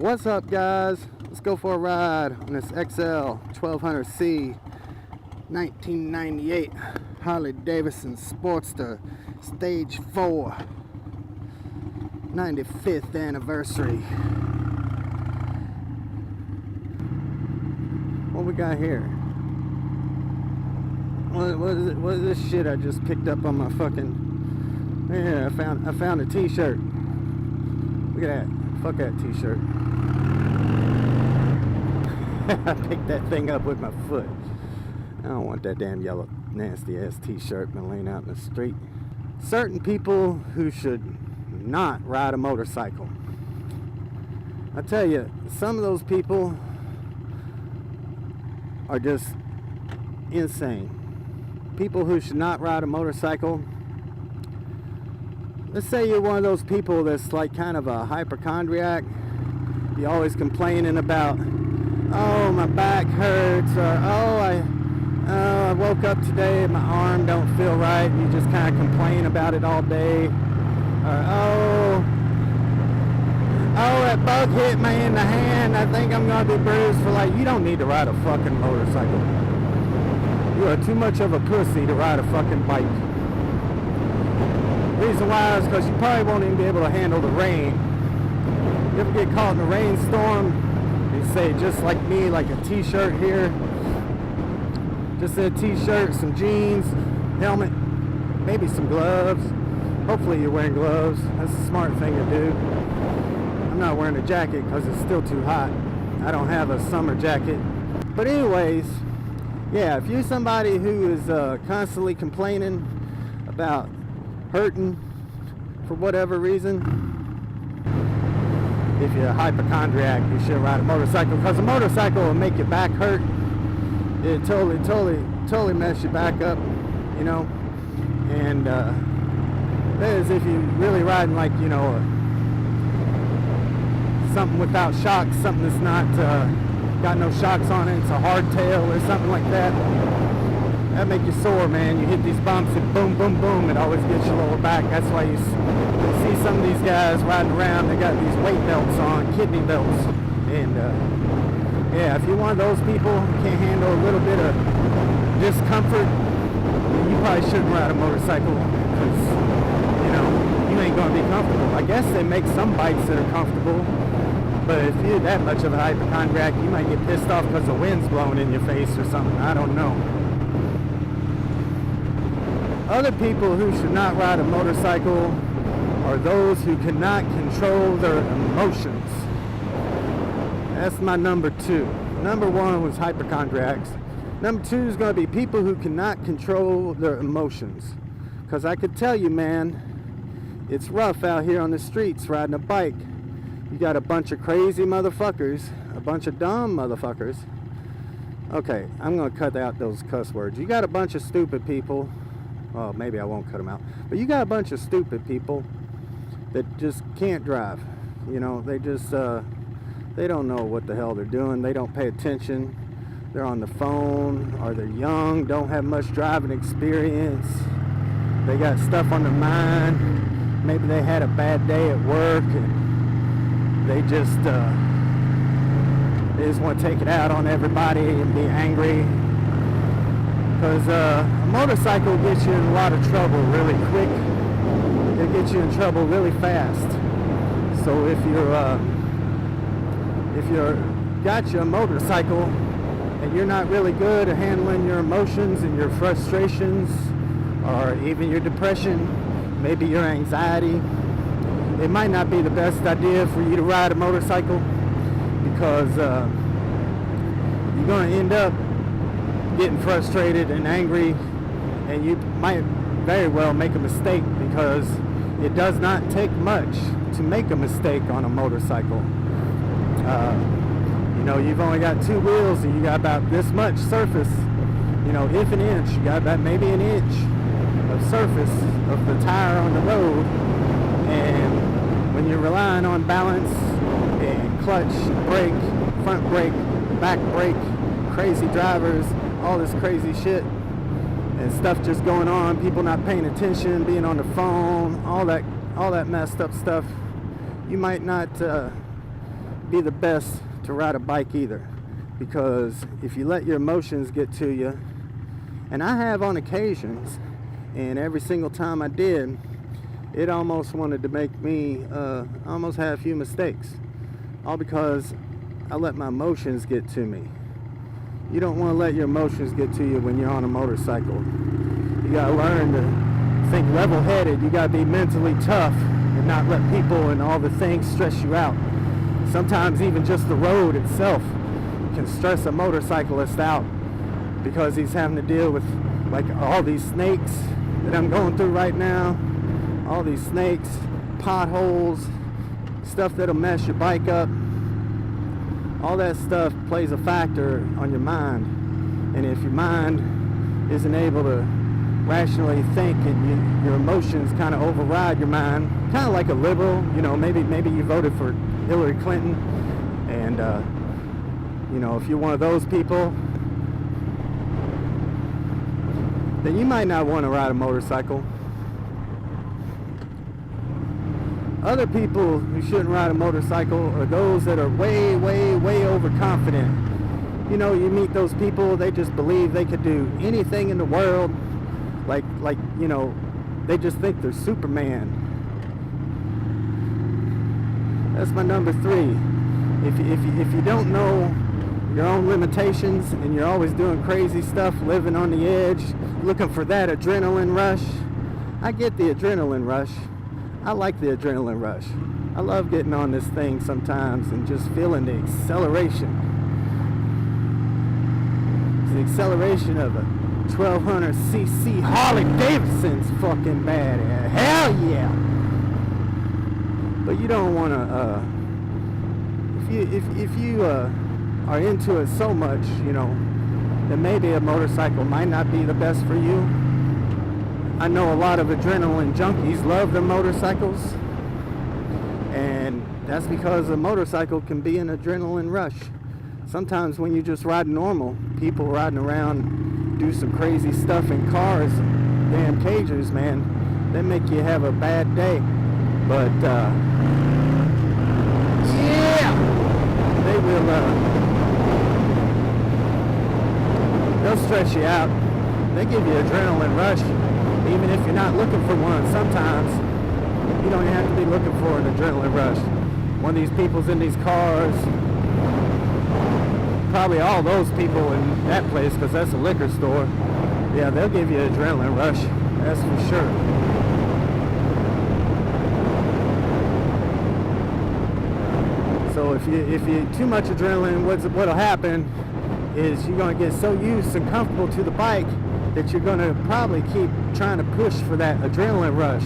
What's up, guys? Let's go for a ride on this XL 1200C 1998 Harley Davidson Sportster Stage 4 95th anniversary. What we got here? What is it? What is this shit I just picked up on my fucking... Yeah, I found a t-shirt. Look at that. Fuck that t-shirt. I picked that thing up with my foot. I don't want that damn yellow nasty ass t-shirt been laying out in the street. Certain people who should not ride a motorcycle. I tell you, some of those people are just insane. People who should not ride a motorcycle. Let's say you're one of those people that's like kind of a hypochondriac. You're always complaining about, oh, my back hurts, or I woke up today and my arm don't feel right. You just kind of complain about it all day. Or that bug hit me in the hand. I think I'm gonna be bruised for life. You don't need to ride a fucking motorcycle. You are too much of a pussy to ride a fucking bike. Reason why is because you probably won't even be able to handle the rain. You ever get caught in a rainstorm? You say, just like me, like a t-shirt here. Just a t-shirt, some jeans, helmet, maybe some gloves. Hopefully you're wearing gloves. That's a smart thing to do. I'm not wearing a jacket because it's still too hot. I don't have a summer jacket. But anyways, yeah, if you're somebody who is constantly complaining about hurting for whatever reason, if you're a hypochondriac, you should ride a motorcycle, because a motorcycle will make your back hurt. It totally mess your back up, you know. And that is if you're really riding like, you know, something without shocks, something that's not got no shocks on it. It's a hardtail or something like that. That make you sore, man. You hit these bumps and boom, boom, boom. It always gets your lower back. That's why you see some of these guys riding around. They got these weight belts on, kidney belts. And yeah, if you're one of those people who can't handle a little bit of discomfort, you probably shouldn't ride a motorcycle, because, you know, you ain't gonna be comfortable. I guess they make some bikes that are comfortable, but if you're that much of a hypochondriac, you might get pissed off because the wind's blowing in your face or something. I don't know. Other people who should not ride a motorcycle are those who cannot control their emotions. That's my number two. Number one was hypochondriacs. Number two is going to be people who cannot control their emotions. Because I could tell you, man, it's rough out here on the streets riding a bike. You got a bunch of crazy motherfuckers, a bunch of dumb motherfuckers. Okay, I'm going to cut out those cuss words. You got a bunch of stupid people. Well, maybe I won't cut them out. But you got a bunch of stupid people that just can't drive. You know, they just, they don't know what the hell they're doing. They don't pay attention. They're on the phone, or they're young, don't have much driving experience. They got stuff on their mind. Maybe they had a bad day at work and they just want to take it out on everybody and be angry. Because a motorcycle gets you in a lot of trouble really quick. It gets you in trouble really fast. So if you're got your motorcycle and you're not really good at handling your emotions and your frustrations, or even your depression, maybe your anxiety, it might not be the best idea for you to ride a motorcycle, because you're going to end up getting frustrated and angry, and you might very well make a mistake, because it does not take much to make a mistake on a motorcycle. You know, you've only got two wheels and you got about this much surface, you know, if an inch, you got about maybe an inch of surface of the tire on the road. And when you're relying on balance and clutch, brake, front brake, back brake, crazy drivers, all this crazy shit and stuff just going on, people not paying attention, being on the phone, all that messed up stuff, you might not be the best to ride a bike either, because if you let your emotions get to you, and I have on occasions, and every single time I did, it almost wanted to make me almost have a few mistakes, all because I let my emotions get to me. You don't want to let your emotions get to you when you're on a motorcycle. You gotta learn to think level-headed. You gotta be mentally tough and not let people and all the things stress you out. Sometimes even just the road itself can stress a motorcyclist out, because he's having to deal with like all these snakes that I'm going through right now, all these snakes, potholes, stuff that'll mess your bike up. All that stuff plays a factor on your mind, and if your mind isn't able to rationally think and your emotions kind of override your mind, kind of like a liberal, you know, maybe you voted for Hillary Clinton, and you know, if you're one of those people, then you might not want to ride a motorcycle. Other people who shouldn't ride a motorcycle are those that are way, way, way overconfident. You know, you meet those people, they just believe they could do anything in the world. Like you know, they just think they're Superman. That's my number 3. If you don't know your own limitations and you're always doing crazy stuff, living on the edge, looking for that adrenaline rush, I get the adrenaline rush. I like the adrenaline rush. I love getting on this thing sometimes and just feeling the acceleration. It's the acceleration of a 1200cc Harley Davidson's fucking bad. Hell yeah! But you don't want to. If you are into it so much, you know, then maybe a motorcycle might not be the best for you. I know a lot of adrenaline junkies love their motorcycles, and that's because a motorcycle can be an adrenaline rush. Sometimes when you just ride normal, people riding around do some crazy stuff in cars, damn cagers, man, they make you have a bad day. But yeah, they will they'll stress you out. They give you adrenaline rush. Even if you're not looking for one, sometimes you don't even have to be looking for an adrenaline rush. One of these people's in these cars, probably all those people in that place, because that's a liquor store, yeah, they'll give you an adrenaline rush, that's for sure. So if you too much adrenaline, what'll happen is you're going to get so used and comfortable to the bike that you're going to probably keep trying to push for that adrenaline rush.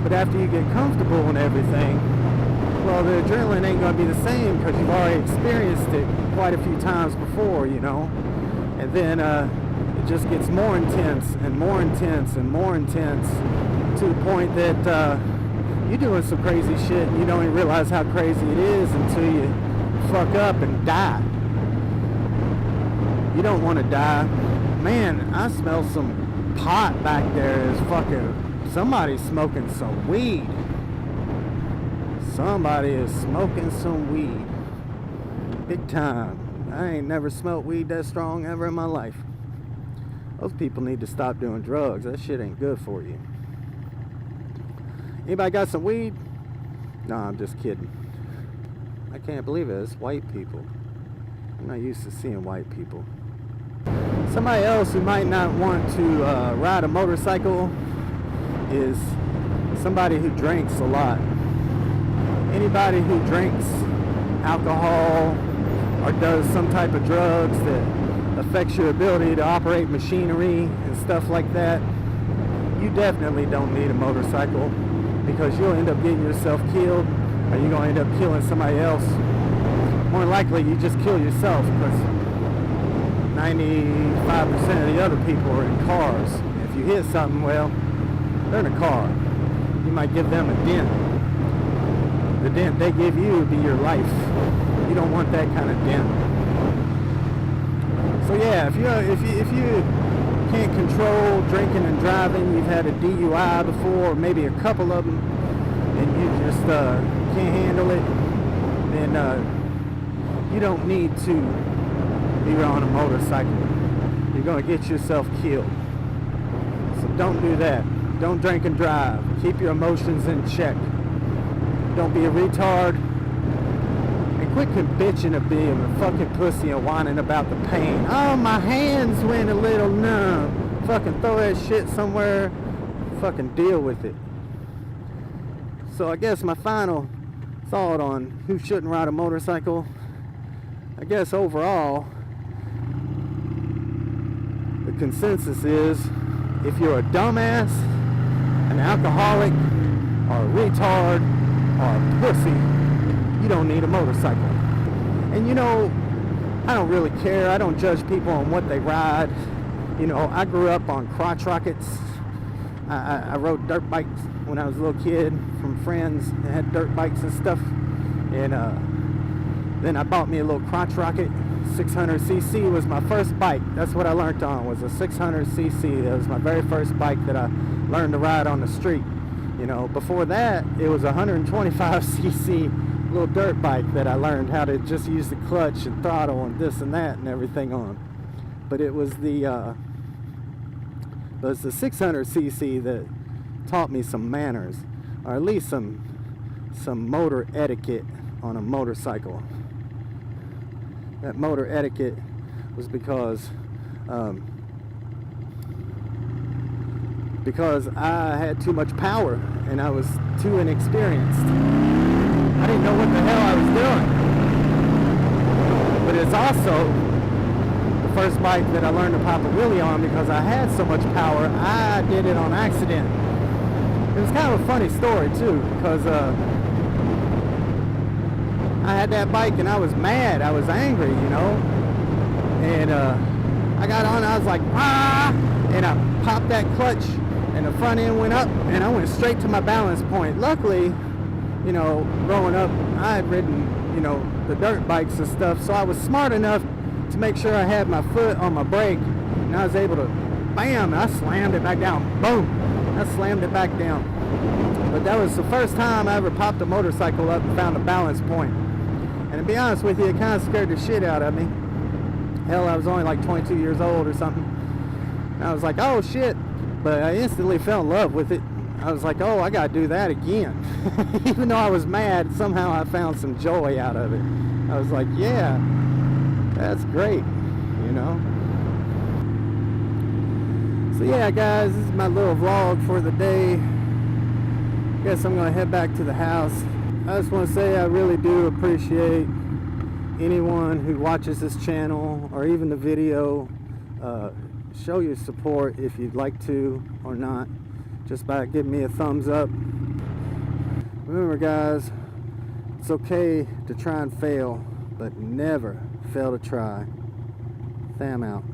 But after you get comfortable and everything, well, the adrenaline ain't going to be the same, because you've already experienced it quite a few times before, you know. And then it just gets more intense and more intense and more intense, to the point that you're doing some crazy shit and you don't even realize how crazy it is until you fuck up and die. You don't want to die. Man, I smell some pot back there. Is fucking somebody smoking some weed. Somebody is smoking some weed. Big time. I ain't never smelled weed that strong ever in my life. Those people need to stop doing drugs. That shit ain't good for you. Anybody got some weed? No, I'm just kidding. I can't believe it. It's white people. I'm not used to seeing white people. Somebody else who might not want to ride a motorcycle is somebody who drinks a lot. Anybody who drinks alcohol or does some type of drugs that affects your ability to operate machinery and stuff like that, you definitely don't need a motorcycle, because you'll end up getting yourself killed, or you're going to end up killing somebody else. More likely you just kill yourself, because 95% of the other people are in cars. If you hit something, well, they're in a car. You might give them a dent. The dent they give you will be your life. You don't want that kind of dent. So yeah, if you can't control drinking and driving, you've had a DUI before, or maybe a couple of them, and you just can't handle it, then You don't need to be on a motorcycle. You're gonna get yourself killed. So don't do that. Don't drink and drive. Keep your emotions in check. Don't be a retard. And quit bitching and being a fucking pussy and whining about the pain. Oh, my hands went a little numb. Fucking throw that shit somewhere. Fucking deal with it. So I guess my final thought on who shouldn't ride a motorcycle, I guess overall the consensus is if you're a dumbass, an alcoholic, or a retard, or a pussy, you don't need a motorcycle. And you know, I don't really care. I don't judge people on what they ride. You know, I grew up on crotch rockets. I rode dirt bikes when I was a little kid from friends that had dirt bikes and stuff. And then I bought me a little crotch rocket. 600cc was my first bike. That's what I learned on, was a 600cc. That was my very first bike that I learned to ride on the street. You know, before that, it was a 125cc little dirt bike that I learned how to just use the clutch and throttle and this and that and everything on. But it was the 600cc that taught me some manners, or at least some motor etiquette on a motorcycle. That motor etiquette was because I had too much power and I was too inexperienced. I didn't know what the hell I was doing. But it's also the first bike that I learned to pop a wheelie on because I had so much power. I did it on accident. It was kind of a funny story too, because I had that bike and I was mad. I was angry, you know. And I got on, I was like, ah! And I popped that clutch and the front end went up and I went straight to my balance point. Luckily, you know, growing up, I had ridden, you know, the dirt bikes and stuff, so I was smart enough to make sure I had my foot on my brake, and I was able to, bam, I slammed it back down. Boom! I slammed it back down. But that was the first time I ever popped a motorcycle up and found a balance point. And to be honest with you, it kind of scared the shit out of me. Hell, I was only like 22 years old or something. And I was like, oh shit. But I instantly fell in love with it. I was like, oh, I gotta do that again. Even though I was mad, somehow I found some joy out of it. I was like, yeah, that's great, you know. So yeah, guys, this is my little vlog for the day. Guess I'm gonna head back to the house. I just want to say I really do appreciate anyone who watches this channel or even the video. Show your support if you'd like to or not, just by giving me a thumbs up. Remember guys, it's okay to try and fail, but never fail to try. Thams out.